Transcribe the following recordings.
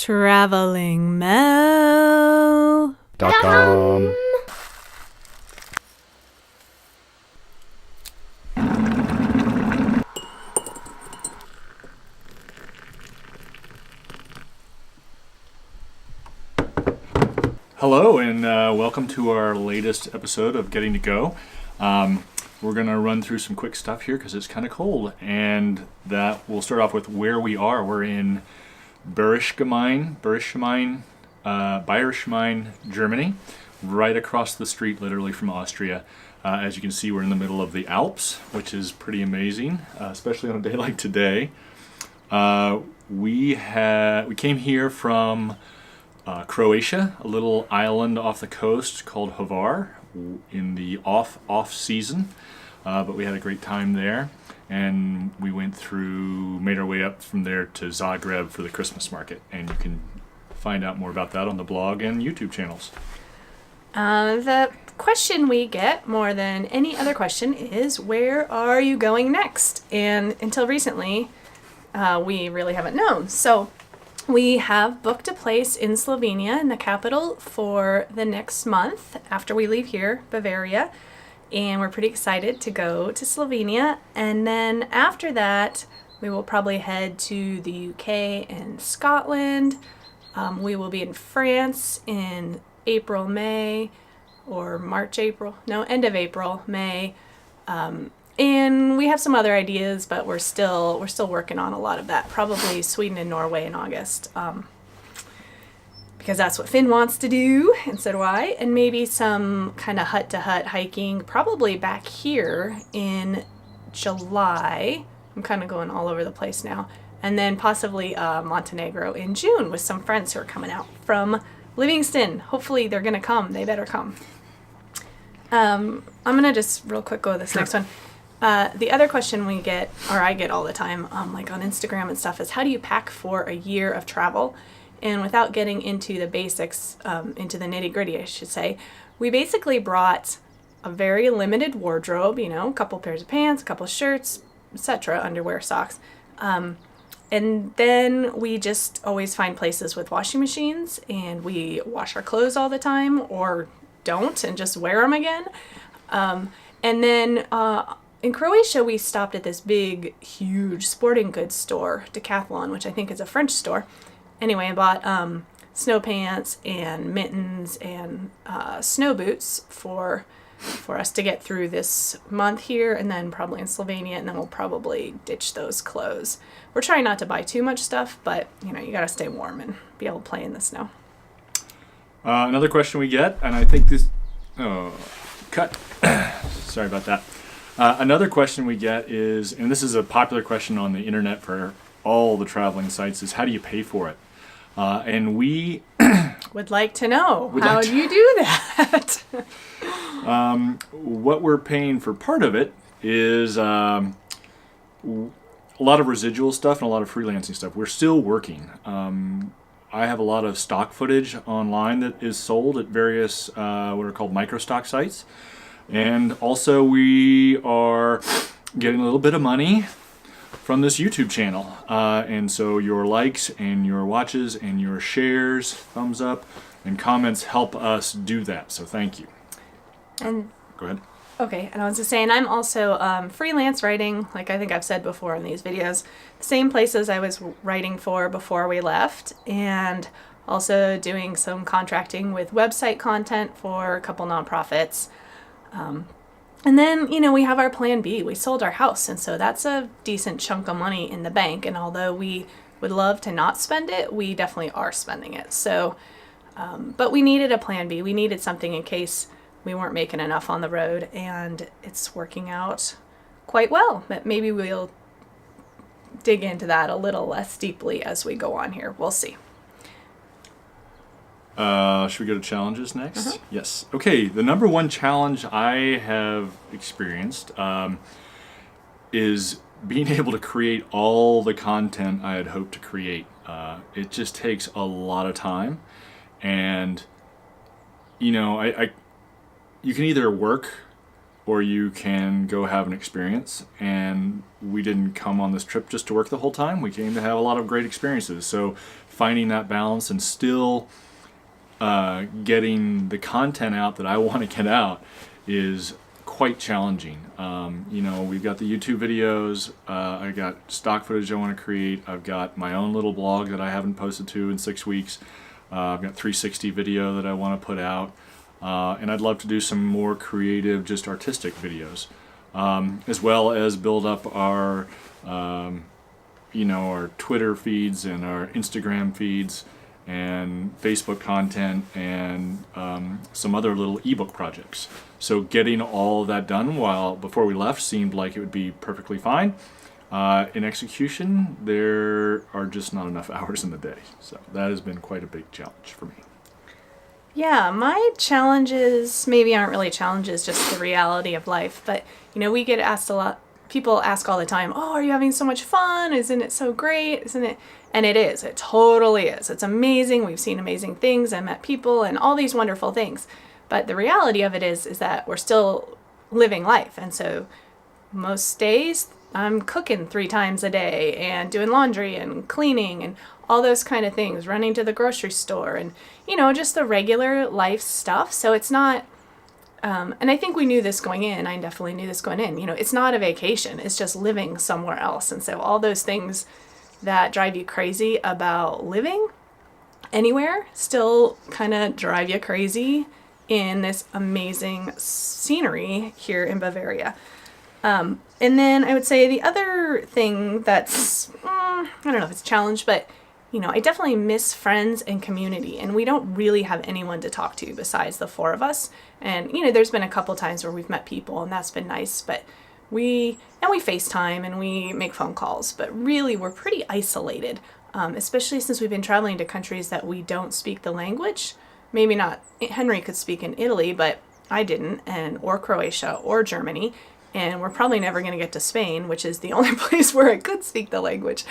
TravelingMel.com. Hello, and welcome to our latest episode of Getting to Go. We're going to run through some quick stuff here because it's kind of cold, and that we'll start off with where we are. We're in Berchtesgaden, Germany, right across the street, literally from Austria. As you can see, we're in the middle of the Alps, which is pretty amazing, especially on a day like today. We came here from Croatia, a little island off the coast called Hvar, in the off season, but we had a great time there, and we made our way up from there to Zagreb for the Christmas market, and you can find out more about that on the blog and YouTube channels. The question we get more than any other question is, where are you going next? And until recently, we really haven't known. So we have booked a place in Slovenia, in the capital, for the next month after we leave here, Bavaria. And we're pretty excited to go to Slovenia. And then after that, we will probably head to the UK and Scotland. We will be in France in April, May, or March, April. No, end of April, May. And we have some other ideas, but we're still working on a lot of that. Probably Sweden and Norway in August, because that's what Finn wants to do, and so do I. And maybe some kind of hut-to-hut hiking, probably back here in July. I'm kind of going all over the place now. And then possibly Montenegro in June with some friends who are coming out from Livingston. Hopefully they're going to come. They better come. I'm going to just real quick go to this next one. The other question we get, or I get all the time, like on Instagram and stuff, is how do you pack for a year of travel? And without getting into the basics, into the nitty-gritty, I should say, we basically brought a very limited wardrobe, a couple pairs of pants, a couple shirts, etc., underwear, socks. And then we just always find places with washing machines, and we wash our clothes all the time, or don't, and just wear them again. And then in Croatia, we stopped at this big, huge sporting goods store, Decathlon, which I think is a French store. Anyway, I bought snow pants and mittens and snow boots for us to get through this month here, and then probably in Slovenia, and then we'll probably ditch those clothes. We're trying not to buy too much stuff, but you gotta stay warm and be able to play in the snow. Another question we get, and I think this... Oh, cut. Sorry about that. Another question we get is, and this is a popular question on the internet for all the traveling sites, is how do you pay for it? And we would like to know, how do you do that? What we're paying for part of it is a lot of residual stuff and a lot of freelancing stuff. We're still working. I have a lot of stock footage online that is sold at various what are called microstock sites. And also we are getting a little bit of money from this YouTube channel. And so your likes and your watches and your shares, thumbs up, and comments help us do that. So thank you. And go ahead. Okay, and I was just saying, I'm also freelance writing, like I think I've said before in these videos, the same places I was writing for before we left, and also doing some contracting with website content for a couple nonprofits. And then, we have our plan B. We sold our house, and so that's a decent chunk of money in the bank, and although we would love to not spend it, we definitely are spending it. So, but we needed a plan B. We needed something in case we weren't making enough on the road, and it's working out quite well. But maybe we'll dig into that a little less deeply as we go on here. We'll see. Should we go to challenges next? Uh-huh. Yes. Okay, the number one challenge I have experienced is being able to create all the content I had hoped to create. It just takes a lot of time, and you can either work or you can go have an experience. And we didn't come on this trip just to work the whole time. We came to have a lot of great experiences. So finding that balance and still getting the content out that I want to get out is quite challenging. We've got the YouTube videos, I got stock footage I want to create, I've got my own little blog that I haven't posted to in 6 weeks, I've got 360 video that I want to put out, and I'd love to do some more creative, just artistic videos, as well as build up our Twitter feeds and our Instagram feeds and Facebook content and some other little ebook projects. So getting all of that done before we left seemed like it would be perfectly fine. In execution, there are just not enough hours in the day. So that has been quite a big challenge for me. Yeah, my challenges maybe aren't really challenges, just the reality of life. But, we get asked a lot. People ask all the time, oh, are you having so much fun? Isn't it so great? Isn't it? And it is. It totally is. It's amazing. We've seen amazing things and met people and all these wonderful things. But the reality of it is that we're still living life. And so most days I'm cooking 3 times a day and doing laundry and cleaning and all those kind of things, running to the grocery store and, just the regular life stuff. So it's not, and I think we knew this going in. I definitely knew this going in. It's not a vacation. It's just living somewhere else. And so all those things that drive you crazy about living anywhere still kind of drive you crazy in this amazing scenery here in Bavaria. And then I would say the other thing that's, I don't know if it's a challenge, but I definitely miss friends and community, and we don't really have anyone to talk to besides the 4 of us. And, there's been a couple times where we've met people and that's been nice, but we FaceTime and we make phone calls, but really we're pretty isolated, especially since we've been traveling to countries that we don't speak the language. Maybe not, Henry could speak in Italy, but I didn't, or Croatia or Germany. And we're probably never going to get to Spain, which is the only place where I could speak the language.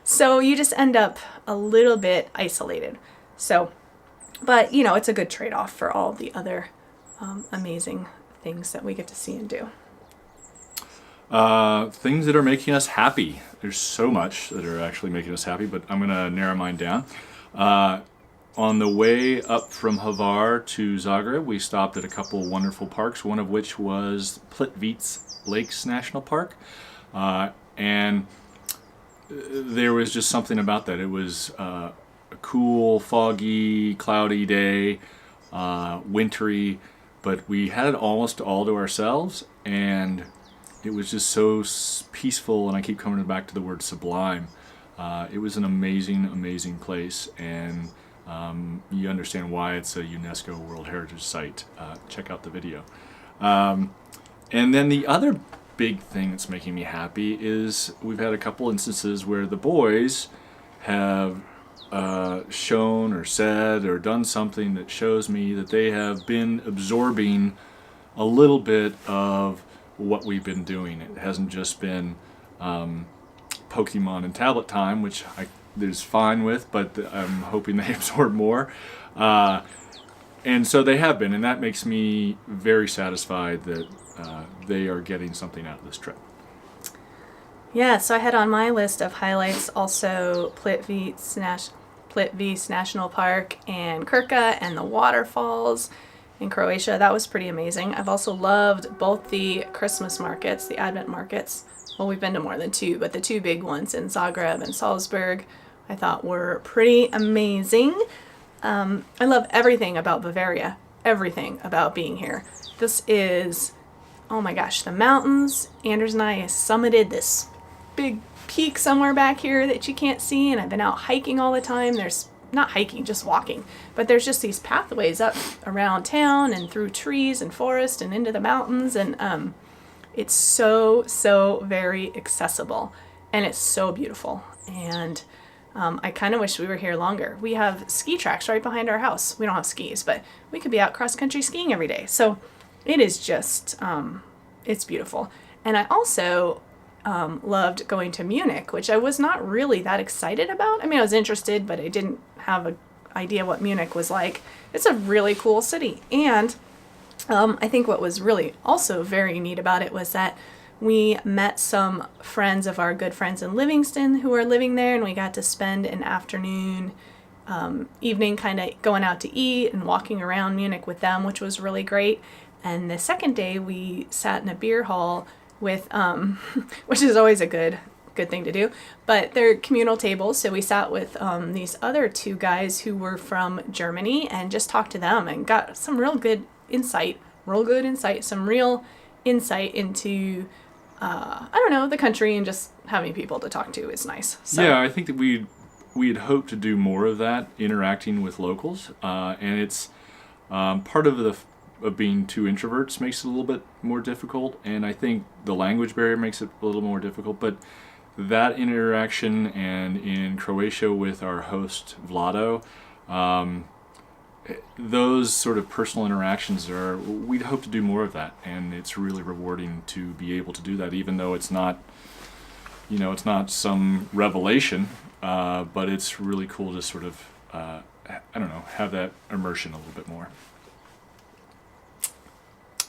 So you just end up a little bit isolated. So, but it's a good trade-off for all the other amazing things that we get to see and do. Things that are making us happy. There's so much that are actually making us happy, but I'm going to narrow mine down. On the way up from Hvar to Zagreb, we stopped at a couple wonderful parks, one of which was Plitvice Lakes National Park. And there was just something about that. It was a cool, foggy, cloudy day, wintry, but we had it almost all to ourselves, and it was just so peaceful, and I keep coming back to the word sublime. It was an amazing, amazing place, and you understand why it's a UNESCO World Heritage Site. Check out the video. And then the other big thing that's making me happy is we've had a couple instances where the boys have shown or said or done something that shows me that they have been absorbing a little bit of what we've been doing. It hasn't just been Pokemon and tablet time, which there's fine with, but I'm hoping they absorb more. And so they have been, and that makes me very satisfied that they are getting something out of this trip. Yeah, so I had on my list of highlights also Plitvice National Park and Krka and the waterfalls in Croatia. That was pretty amazing. I've also loved both the Christmas markets, the Advent markets. Well, we've been to more than 2, but the 2 big ones in Zagreb and Salzburg I thought were pretty amazing. I love everything about Bavaria, everything about being here. This is, oh my gosh, the mountains. Anders and I summited this big peak somewhere back here that you can't see, and I've been out hiking all the time. There's not hiking, just walking, but there's just these pathways up around town and through trees and forest and into the mountains, and it's so very accessible, and it's so beautiful. And I kind of wish we were here longer. We have ski tracks right behind our house. We don't have skis, but we could be out cross-country skiing every day. So it is just, it's beautiful. And I also loved going to Munich, which I was not really that excited about. I mean, I was interested, but I didn't have an idea what Munich was like. It's a really cool city. And I think what was really also very neat about it was that we met some friends of our good friends in Livingston who were living there, and we got to spend an afternoon, evening kind of going out to eat and walking around Munich with them, which was really great. And the second day we sat in a beer hall with, which is always a good thing to do, but they're communal tables. So we sat with these other two guys who were from Germany and just talked to them and got some real good insight, some real insight into, I don't know, the country, and just having people to talk to is nice. So. Yeah, I think that we had hoped to do more of that, interacting with locals, and it's part of being two introverts makes it a little bit more difficult, and I think the language barrier makes it a little more difficult, but that interaction, and in Croatia with our host Vlado, those sort of personal interactions we'd hope to do more of that, and it's really rewarding to be able to do that, even though it's not some revelation, but it's really cool to sort of, I don't know, have that immersion a little bit more.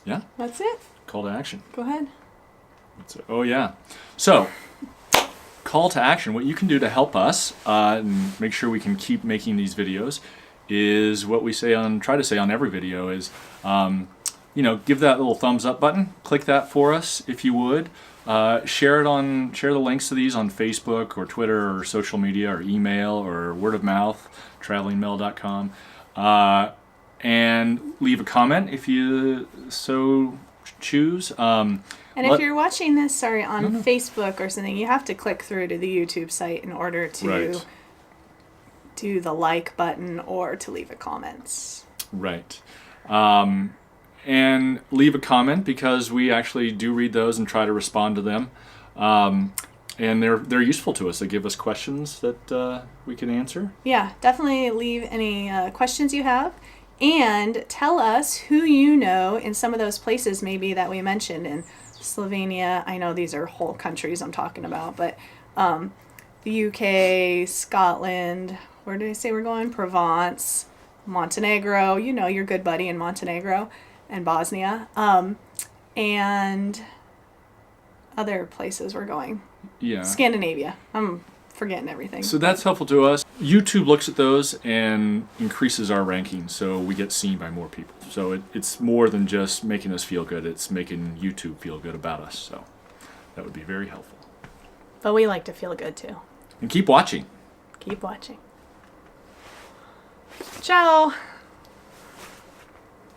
Yeah? That's it. Call to action. Go ahead. Oh, yeah. So, call to action. What you can do to help us and make sure we can keep making these videos is what we try to say on every video is, give that little thumbs up button. Click that for us if you would. Share the links to these on Facebook or Twitter or social media or email or word of mouth, travelingmail.com. And leave a comment if you so choose. And if you're watching this, on Facebook or something, you have to click through to the YouTube site in order to do the like button or to leave a comment. Right. And leave a comment, because we actually do read those and try to respond to them. And they're useful to us. They give us questions that we can answer. Yeah, definitely leave any questions you have. And tell us who you know in some of those places maybe that we mentioned in Slovenia. I know these are whole countries I'm talking about, but the UK, Scotland, where did I say we're going? Provence, Montenegro, your good buddy in Montenegro, and Bosnia, and other places we're going. Yeah. Scandinavia. I'm forgetting everything. So that's helpful to us. YouTube looks at those and increases our rankings, so we get seen by more people. So it's more than just making us feel good. It's making YouTube feel good about us. So that would be very helpful. But we like to feel good too. And keep watching. Keep watching. Ciao.